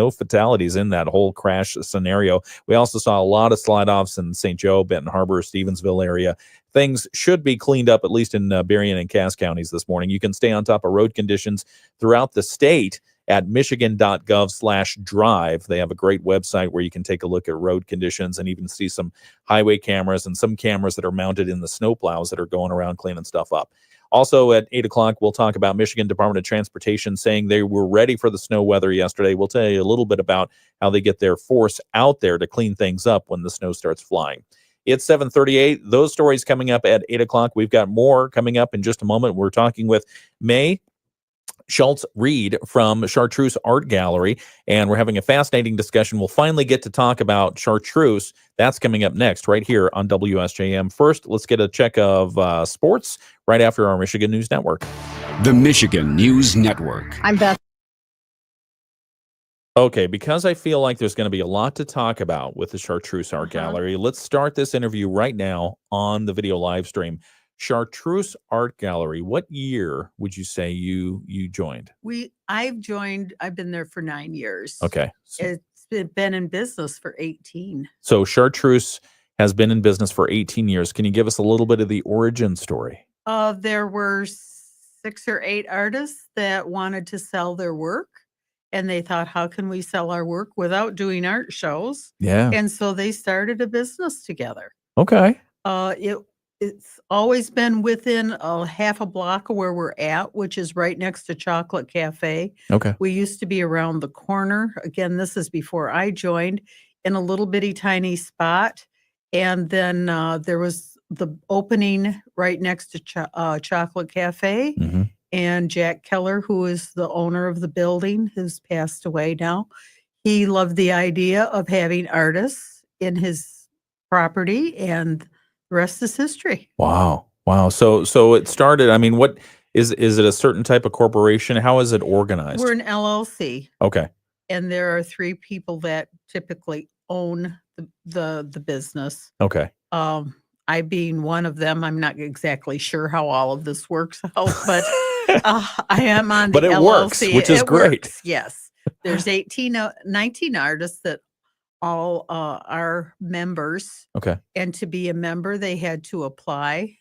fatalities in that whole crash scenario. We also saw a lot of slide-offs in St. Joe, Benton Harbor, Stevensville area. Things should be cleaned up, at least in Berrien and Cass counties this morning. You can stay on top of road conditions throughout the state at michigan.gov/drive. They have a great website where you can take a look at road conditions and even see some highway cameras and some cameras that are mounted in the snowplows that are going around cleaning stuff up. Also at 8 o'clock, we'll talk about Michigan Department of Transportation saying they were ready for the snow weather yesterday. We'll tell you a little bit about how they get their force out there to clean things up when the snow starts flying. It's 7:38. Those stories coming up at 8 o'clock. We've got more coming up in just a moment. We're talking with May Schultz-Reed from Chartreuse Art Gallery, and we're having a fascinating discussion. We'll finally get to talk about Chartreuse. That's coming up next right here on WSJM. First, let's get a check of sports right after our Michigan News Network. The Michigan News Network. I'm Beth. Okay, because I feel like there's going to be a lot to talk about with the Chartreuse Art Gallery, let's start this interview right now on the video live stream. Chartreuse Art Gallery, what year would you say you joined? I've been there for 9 years. Okay. It's been in business for 18. So Chartreuse has been in business for 18 years. Can you give us a little bit of the origin story? There were 6 or 8 artists that wanted to sell their work, and they thought, how can we sell our work without doing art shows? Yeah. And so they started a business together. Okay. It's always been within a half a block of where we're at, which is right next to Chocolate Cafe. Okay. We used to be around the corner. Again, this is before I joined, in a little bitty tiny spot. And then there was the opening right next to Chocolate Cafe. Mm-hmm. And Jack Keller, who is the owner of the building, who's passed away now, he loved the idea of having artists in his property, and the rest is history. Wow. So it started. I mean, what is it? A certain type of corporation? How is it organized? We're an LLC. Okay. And there are 3 people that typically own the business. Okay. I being one of them. I'm not exactly sure how all of this works out, but I am on the But it LLC. works, which is great. Works, yes. There's 19 artists that all are members. Okay. And to be a member, they had to apply,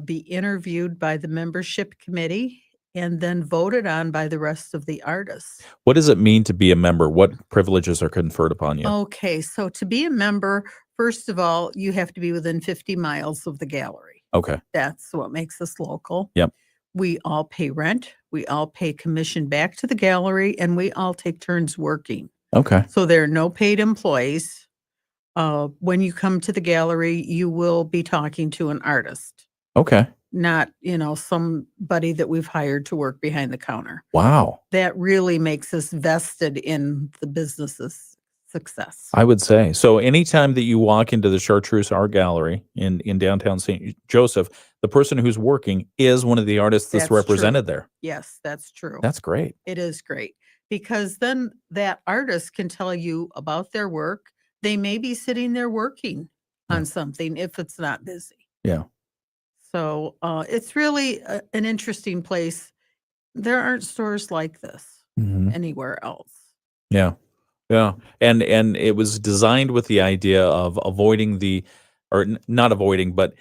be interviewed by the membership committee, and then voted on by the rest of the artists. What does it mean to be a member? What privileges are conferred upon you? Okay, so to be a member, first of all, you have to be within 50 miles of the gallery. Okay. That's what makes us local. Yep. We all pay rent. We all pay commission back to the gallery, and we all take turns working. Okay. So there are no paid employees. When you come to the gallery, you will be talking to an artist. Okay. Not, somebody that we've hired to work behind the counter. Wow. That really makes us vested in the business's success. I would say. So anytime that you walk into the Chartreuse Art Gallery in downtown St. Joseph, the person who's working is one of the artists that's represented true. there. Yes, that's true. That's great. It is great, because then that artist can tell you about their work. They may be sitting there working on something if it's not busy. Yeah. So it's really an interesting place. There aren't stores like this anywhere else. Yeah. Yeah. And it was designed with the idea of avoiding not avoiding, but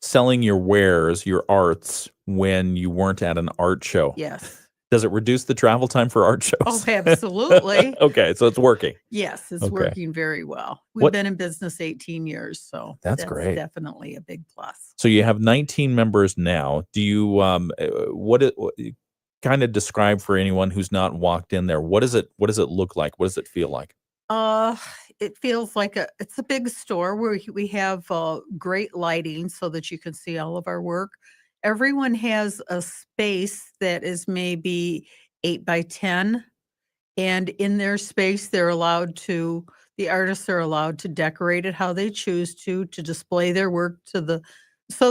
selling your wares, your arts, when you weren't at an art show. Yes. Does it reduce the travel time for art shows? Oh, absolutely. Okay, so it's working. Yes, it's Okay. working very well. We've been in business 18 years, so That's great. Definitely a big plus. So you have 19 members now. Do you kind of describe for anyone who's not walked in there? What does it look like? What does it feel like? It feels like it's a big store where we have great lighting so that you can see all of our work. Everyone has a space that is maybe 8 by 10, and in their space, the artists are allowed to decorate it how they choose to display their work so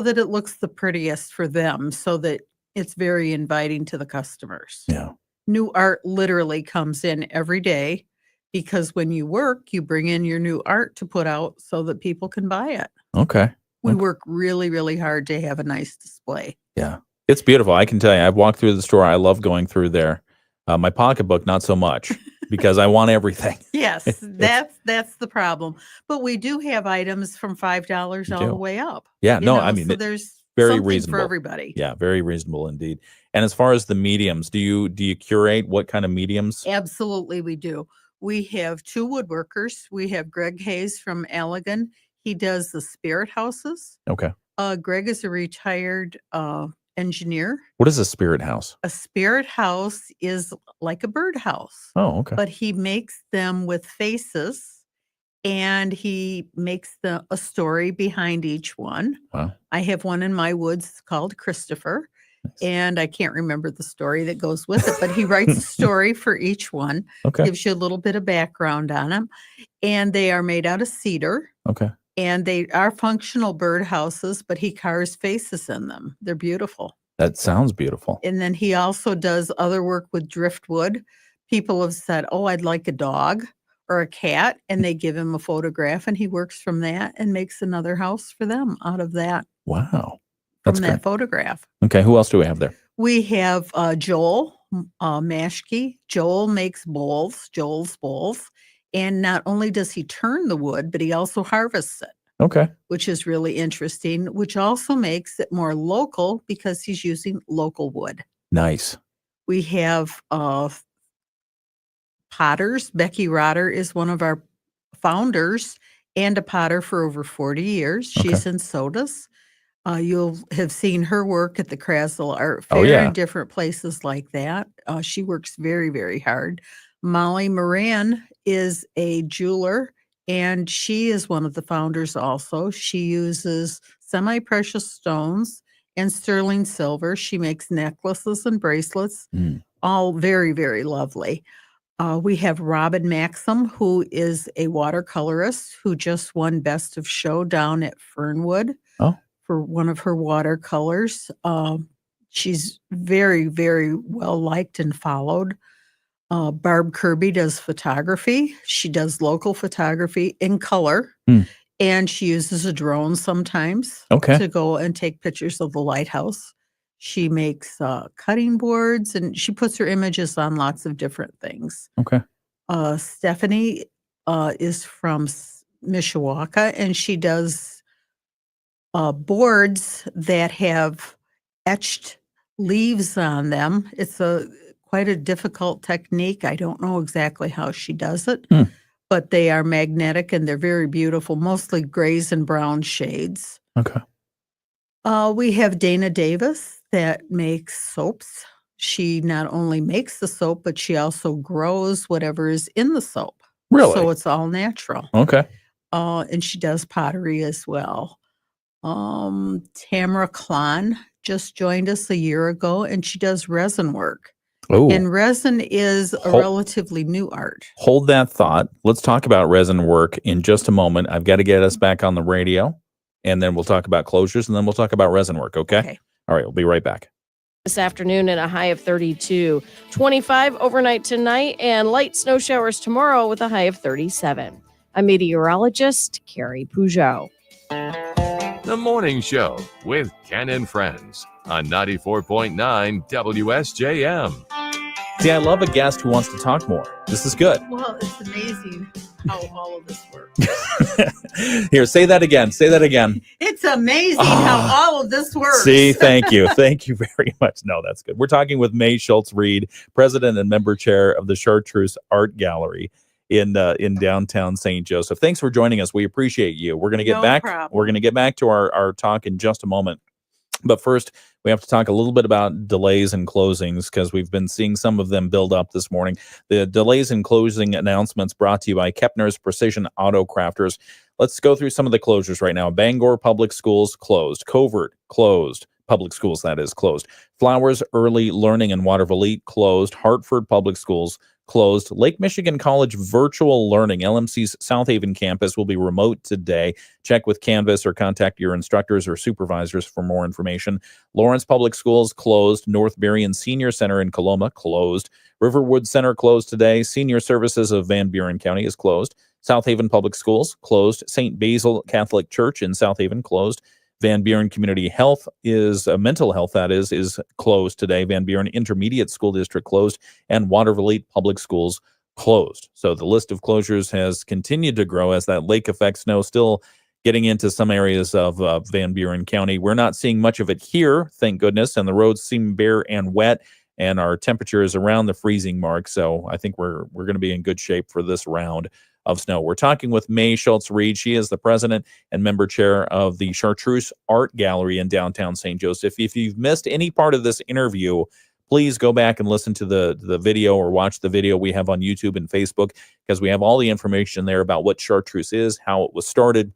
that it looks the prettiest for them, so that it's very inviting to the customers. Yeah. New art literally comes in every day, because when you work, you bring in your new art to put out so that people can buy it. Okay. We work really, really hard to have a nice display. Yeah. It's beautiful. I can tell you, I've walked through the store. I love going through there. My pocketbook, not so much, because I want everything. Yes, that's the problem. But we do have items from $5 all the way up. Yeah. I mean, so there's very something reasonable for everybody. Yeah, very reasonable indeed. And as far as the mediums, do you curate what kind of mediums? Absolutely, we do. We have 2 woodworkers. We have Greg Hayes from Allegan. He does the spirit houses. Okay. Greg is a retired engineer. What is a spirit house? A spirit house is like a birdhouse. Oh, okay. But he makes them with faces, and he makes a story behind each one. Wow. I have one in my woods called Christopher. And I can't remember the story that goes with it, but he writes a story for each one. Okay. Gives you a little bit of background on them. And they are made out of cedar. Okay. And they are functional birdhouses, but he carves faces in them. They're beautiful. That sounds beautiful. And then he also does other work with driftwood. People have said, oh, I'd like a dog or a cat. And they give him a photograph, and he works from that and makes another house for them out of that. Wow. From That's that great. photograph. Okay. Who else do we have there? We have Joel Maschke. Joel makes bowls, Joel's bowls. And not only does he turn the wood, but he also harvests it. Okay. Which is really interesting, which also makes it more local because he's using local wood. Nice. We have potters. Becky Rotter is one of our founders and a potter for over 40 years. She's in Sodas. You'll have seen her work at the Krasl Art Fair and different places like that. She works very, very hard. Molly Moran is a jeweler, and she is one of the founders also. She uses semi-precious stones and sterling silver. She makes necklaces and bracelets, all very, very lovely. We have Robin Maxim, who is a watercolorist who just won Best of Show down at Fernwood for one of her watercolors. She's very, very well liked and followed. Barb Kirby does photography. She does local photography in color, and she uses a drone sometimes to go and take pictures of the lighthouse. She makes cutting boards, and she puts her images on lots of different things. Stephanie is from Mishawaka, and she does boards that have etched leaves on them. It's quite a difficult technique. I don't know exactly how she does it, but they are magnetic and they're very beautiful, mostly grays and brown shades. We have Dana Davis that makes soaps. She not only makes the soap, but she also grows whatever is in the soap. Really? So it's all natural. And she does pottery as well. Tamara Klon just joined us a year ago, and she does resin work. And resin is a relatively new art. Hold that thought. Let's talk about resin work in just a moment. I've got to get us back on the radio, and then we'll talk about closures, and then we'll talk about resin work, okay? All right, we'll be right back. This afternoon and a high of 32. 25 overnight tonight, and light snow showers tomorrow with a high of 37. I'm meteorologist Carrie Peugeot. The Morning Show with Ken and Friends on 94.9 WSJM. See, I love a guest who wants to talk more. This is good. Well, it's amazing how all of this works. Here, say that again. Say that again. It's amazing how all of this works. See, thank you. Thank you very much. No, that's good. We're talking with May Schultz-Reed, president and member chair of the Chartreuse Art Gallery in downtown St. Joseph. Thanks for joining us. We appreciate you. We're going to get back. We're going to get back to our talk in just a moment. But first, we have to talk a little bit about delays and closings because we've been seeing some of them build up this morning. The delays and closing announcements brought to you by Kepner's Precision Auto Crafters. Let's go through some of the closures right now. Bangor Public Schools closed. Covert closed. Public Schools, that is, closed. Flowers Early Learning in Waterville closed. Hartford Public Schools closed. Lake Michigan College Virtual Learning, LMC's South Haven campus, will be remote today. Check with Canvas or contact your instructors or supervisors for more information. Lawrence Public Schools closed. North Berrien Senior Center in Coloma closed. Riverwood Center closed today. Senior Services of Van Buren County is closed. South Haven Public Schools closed. St. Basil Catholic Church in South Haven closed. Van Buren Community Health mental health, that is closed today. Van Buren Intermediate School District closed, and Waterville Public Schools closed. So the list of closures has continued to grow as that lake effect snow still getting into some areas of Van Buren County. We're not seeing much of it here, thank goodness, and the roads seem bare and wet, and our temperature is around the freezing mark. So I think we're going to be in good shape for this round of snow. We're talking with May Schultz-Reed. She is the president and member chair of the Chartreuse Art Gallery in downtown St. Joseph. If you've missed any part of this interview, please go back and listen to the video or watch the video we have on YouTube and Facebook, because we have all the information there about what Chartreuse is, how it was started.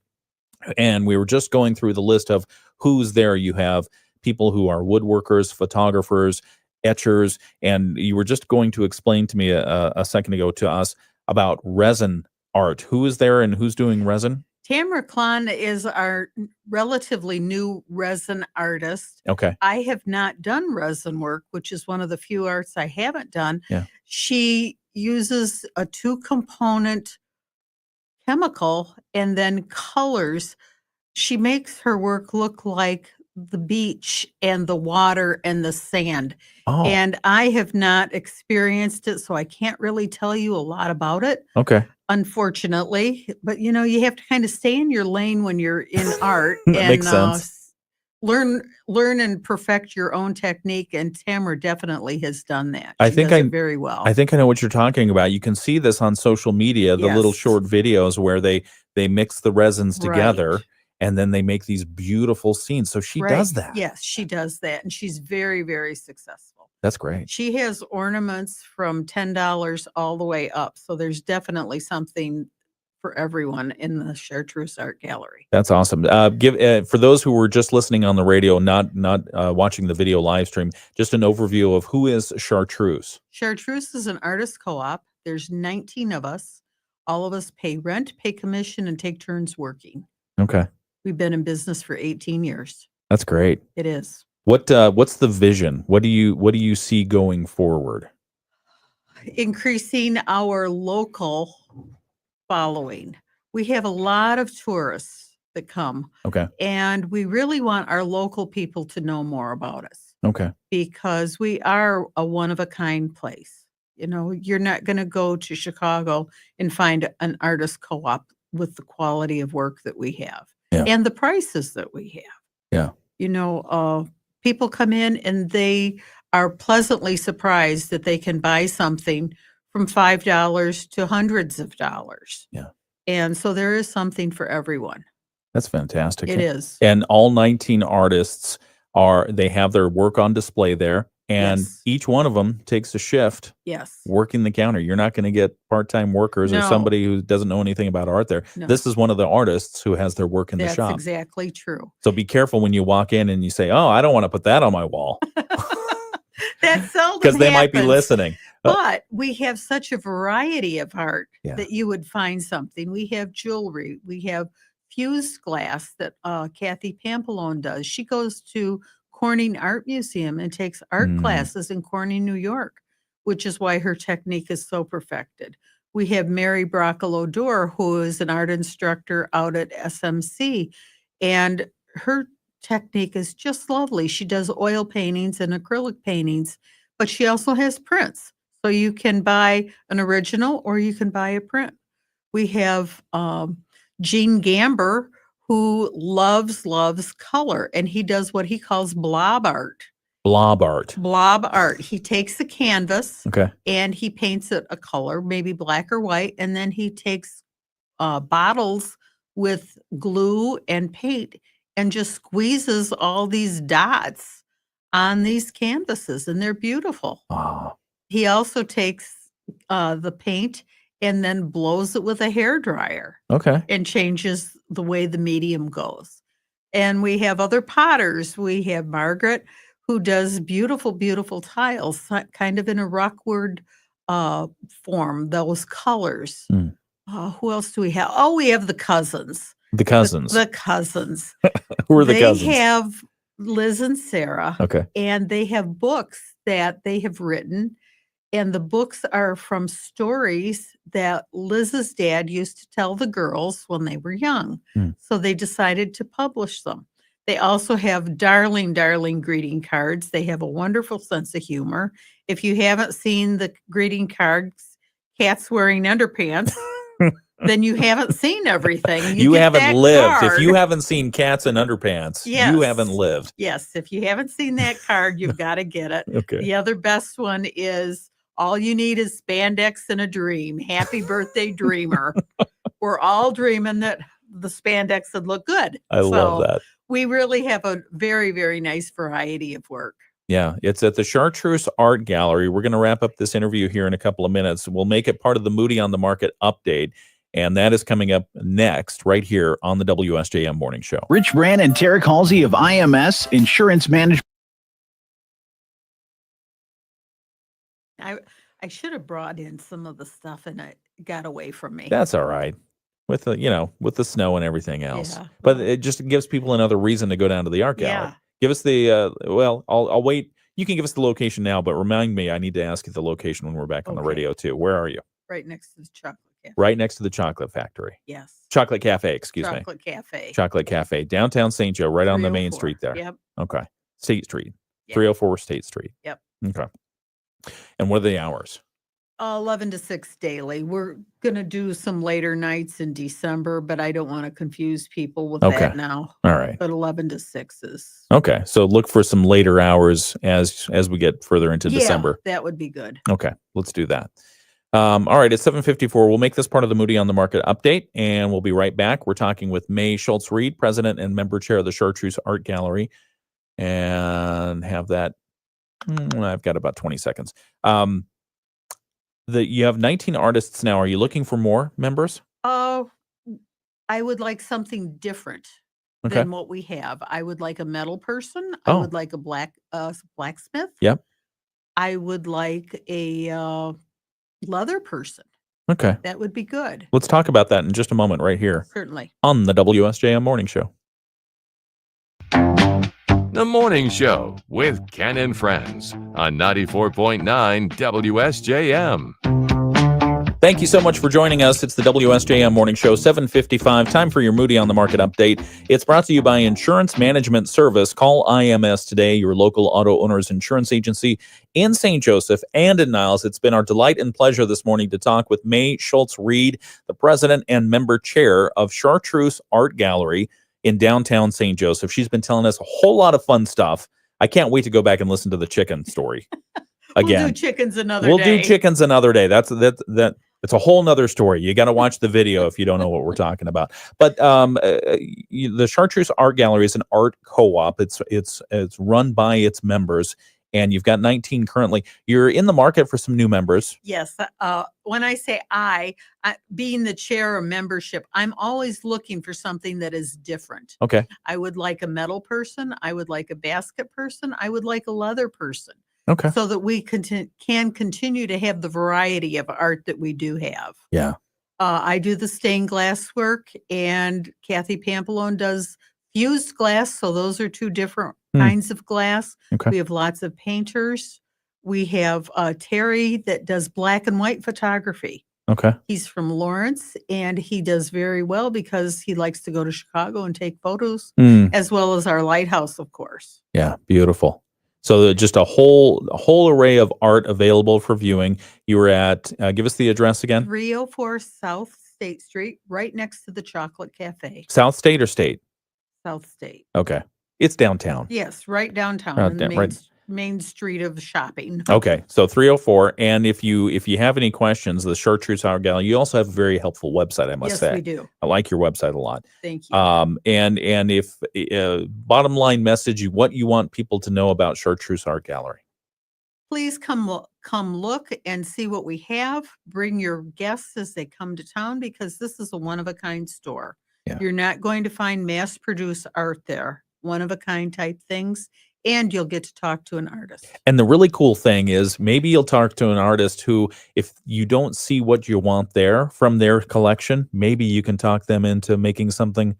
And we were just going through the list of who's there. You have people who are woodworkers, photographers, etchers, and you were just going to explain to me a second ago to us about resin art. Who is there and who's doing resin? Tamara Klon is our relatively new resin artist. Okay. I have not done resin work, which is one of the few arts I haven't done. Yeah. She uses a 2-component chemical and then colors. She makes her work look like the beach and the water and the sand. And I have not experienced it, so I can't really tell you a lot about it. Okay. Unfortunately, but you have to kind of stay in your lane when you're in art That and makes sense. learn and perfect your own technique. And Tamara definitely has done that. I She think does it very well. I think I know what you're talking about. You can see this on social media, the little short videos where they mix the resins together and then they make these beautiful scenes. So she does that. Yes, she does that, and she's very, very successful. That's great. She has ornaments from $10 all the way up. So there's definitely something for everyone in the Chartreuse Art Gallery. That's awesome. Give for those who were just listening on the radio, not watching the video live stream, just an overview of who is Chartreuse. Chartreuse is an artist co-op. There's 19 of us. All of us pay rent, pay commission, and take turns working. Okay. We've been in business for 18 years. That's great. It is. What's the vision? What do you see going forward? Increasing our local following. We have a lot of tourists that come. Okay. And we really want our local people to know more about us. Okay. Because we are a one-of-a-kind place. You know, you're not going to go to Chicago and find an artist co-op with the quality of work that we have and the prices that we have. Yeah. You know, people come in and they are pleasantly surprised that they can buy something from $5 to hundreds of dollars. Yeah. And so there is something for everyone. That's fantastic. It is. And all 19 artists they have their work on display there. And each one of them takes a shift working the counter. You're not going to get part-time workers or somebody who doesn't know anything about art there. No. This is one of the artists who has their work in the shop. That's exactly true. So be careful when you walk in and you say, oh, I don't want to put that on my wall. That seldom because they might be listening. But we have such a variety of art that you would find something. We have jewelry. We have fused glass that Kathy Pampalone does. She goes to Corning Art Museum and takes art classes in Corning, New York, which is why her technique is so perfected. We have Mary Brockle-O'Dore, who is an art instructor out at SMC, and her technique is just lovely. She does oil paintings and acrylic paintings, but she also has prints. So you can buy an original or you can buy a print. We have Gene Gamber, who loves color, and he does what he calls blob art. Blob art. Blob art. He takes a canvas and he paints it a color, maybe black or white, and then he takes bottles with glue and paint and just squeezes all these dots on these canvases, and they're beautiful. Wow. He also takes the paint and then blows it with a hairdryer. Okay. And changes the way the medium goes. And we have other potters. We have Margaret, who does beautiful, beautiful tiles, kind of in a Rockwood form, those colors. Who else do we have? Oh, we have the cousins. The cousins. The cousins. Who are the cousins? They have Liz and Sarah. Okay. And they have books that they have written. And the books are from stories that Liz's dad used to tell the girls when they were young. So they decided to publish them. They also have darling, darling greeting cards. They have a wonderful sense of humor. If you haven't seen the greeting cards, cats wearing underpants, then you haven't seen everything. You haven't lived. If you haven't seen cats in underpants, you haven't lived. Yes. If you haven't seen that card, you've got to get it. Okay. The other best one is all you need is spandex and a dream. Happy birthday, dreamer. We're all dreaming that the spandex would look good. I love that. We really have a very, very nice variety of work. Yeah, it's at the Chartreuse Art Gallery. We're going to wrap up this interview here in a couple of minutes. We'll make it part of the Moody on the Market update, and that is coming up next right here on the WSJM Morning Show. Rich Brand and Tarek Halsey of IMS Insurance Management. I should have brought in some of the stuff and it got away from me. That's all right. With the snow and everything else. But it just gives people another reason to go down to the art gallery. Give us the I'll wait. You can give us the location now, but remind me, I need to ask you the location when we're back on the radio too. Where are you? Right next to the chocolate cafe. Right next to the chocolate factory. Yes. Chocolate cafe, excuse me. Chocolate cafe. Chocolate cafe. Downtown St. Joe, right on the main 304. street there. Yep. Okay. State Street. 304 State Street. Yep. Okay. And what are the hours? 11 to 6 daily. We're going to do some later nights in December, but I don't want to confuse people with that now. All right. But 11 to 6 is. Okay. So look for some later hours as we get further into December. That would be good. Okay. Let's do that. All right. It's 7:54. We'll make this part of the Moody on the Market update, and we'll be right back. We're talking with May Schultz-Reed, president and member chair of the Chartreuse Art Gallery, and have that. I've got about 20 seconds. You have 19 artists now. Are you looking for more members? Oh, I would like something different than what we have. I would like a metal person. I would like a blacksmith. Yep. I would like a leather person. Okay. That would be good. Let's talk about that in just a moment right here. Certainly. On the WSJM Morning Show. The Morning Show with Ken and Friends on 94.9 WSJM. Thank you so much for joining us. It's the WSJM Morning Show, 7:55. Time for your Moody on the Market update. It's brought to you by Insurance Management Service. Call IMS today, your local auto owner's insurance agency in St. Joseph and in Niles. It's been our delight and pleasure this morning to talk with May Schultz-Reed, the president and member chair of Chartreuse Art Gallery in downtown St. Joseph. She's been telling us a whole lot of fun stuff. I can't wait to go back and listen to the chicken story again. We'll do chickens another We'll day. do chickens another day. It's a whole nother story. You got to watch the video if you don't know what we're talking about. But the Chartreuse Art Gallery is an art co-op. It's run by its members, and you've got 19 currently. You're in the market for some new members. Yes. When I say I, being the chair of membership, I'm always looking for something that is different. Okay. I would like a metal person. I would like a basket person. I would like a leather person. Okay. So that we can continue to have the variety of art that we do have. Yeah. I do the stained glass work, and Kathy Pampalone does fused glass. So those are two different kinds of glass. Okay. We have lots of painters. We have Terry that does black and white photography. Okay. He's from Lawrence, and he does very well because he likes to go to Chicago and take photos, as well as our lighthouse, of course. Yeah. Beautiful. So just a whole array of art available for viewing. You were at, give us the address again. 304 South State Street, right next to the Chocolate Cafe. South State or State? South State. Okay. It's downtown. Yes, right downtown in the main street of shopping. Okay, so 304. And if you have any questions, the Chartreuse Art Gallery, you also have a very helpful website, I must say. Yes, we do. I like your website a lot. Thank you. And if bottom line message, what you want people to know about Chartreuse Art Gallery. Please come look and see what we have. Bring your guests as they come to town, because this is a one-of-a-kind store. Yeah. You're not going to find mass-produced art there. One-of-a-kind type things. And you'll get to talk to an artist. And the really cool thing is maybe you'll talk to an artist who, if you don't see what you want there from their collection, maybe you can talk them into making something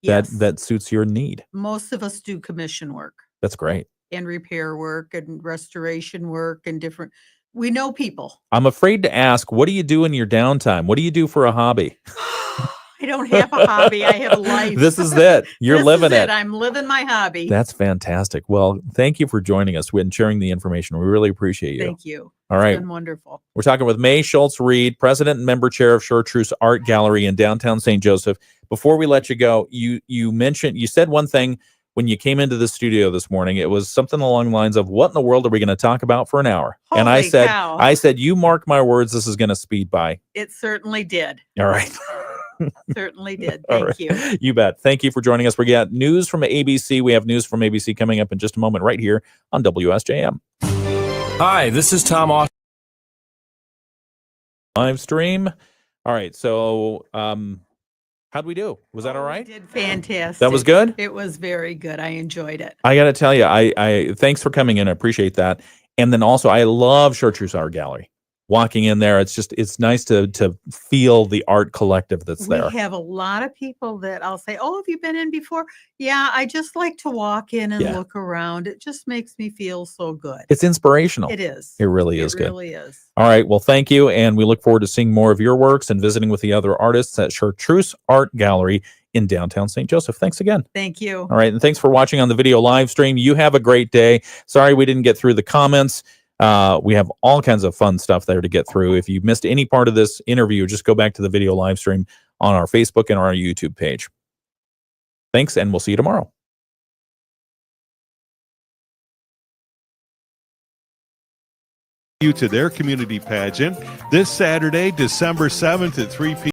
that suits your need. Most of us do commission work. That's great. And repair work and restoration work and different. We know people. I'm afraid to ask, what do you do in your downtime? What do you do for a hobby? I don't have a hobby. I have a life. This is it. You're living it. I'm living my hobby. That's fantastic. Well, thank you for joining us and sharing the information. We really appreciate you. Thank you. All right. It's been wonderful. We're talking with May Schultz-Reed, president and member chair of Chartreuse Art Gallery in downtown St. Joseph. Before we let you go, you said one thing when you came into the studio this morning. It was something along the lines of, what in the world are we going to talk about for an hour? Holy and cow. I said, you mark my words, this is going to speed by. It certainly did. All right. Certainly did. Thank you. You bet. Thank you for joining us. We got news from ABC. We have news from ABC coming up in just a moment right here on WSJM. Hi, this is Tom Austin. Live stream. All right. So how'd we do? Was that all right? We did fantastic. That was good? It was very good. I enjoyed it. I got to tell you, I thanks for coming in. I appreciate that. And then also, I love Chartreuse Art Gallery. Walking in there, it's nice to feel the art collective that's there. We have a lot of people that I'll say, "Oh, have you been in before?" Yeah, I just like to walk in and look around. It just makes me feel so good. It's inspirational. It is. It really is good. It really is. All right. Well, thank you, and we look forward to seeing more of your works and visiting with the other artists at Chartreuse Art Gallery in downtown St. Joseph. Thanks again. Thank you. All right, and thanks for watching on the video live stream. You have a great day. Sorry we didn't get through the comments. We have all kinds of fun stuff there to get through. If you missed any part of this interview, just go back to the video live stream on our Facebook and our YouTube page. Thanks, and we'll see you tomorrow. To their community pageant this Saturday, December 7th at 3 p.m.